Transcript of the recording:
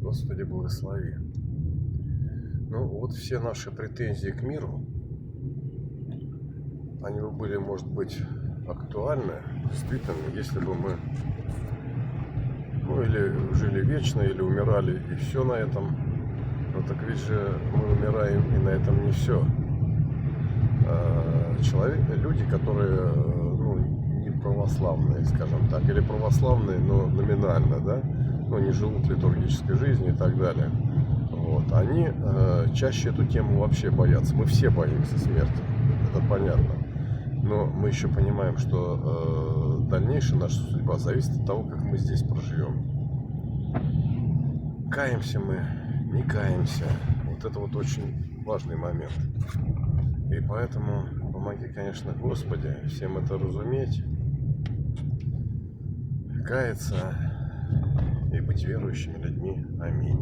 Господи, благослови. Ну, вот все наши претензии к миру, они бы были, может быть, актуальны, действительно, если бы мы, ну, или жили вечно, или умирали, и все на этом. Но так ведь же мы умираем, и на этом не все. Люди, которые, ну, не православные, скажем так, или православные, но номинально, да, но не живут литургической жизнью и так далее. Вот, они чаще эту тему вообще боятся. Мы все боимся смерти, это понятно. Но мы еще понимаем, что дальнейшая наша судьба зависит от того, как мы здесь проживем. Каемся мы, не каемся. Вот это вот очень важный момент. И поэтому помоги, конечно, Господи, всем это разуметь, каяться и быть верующими людьми. Аминь.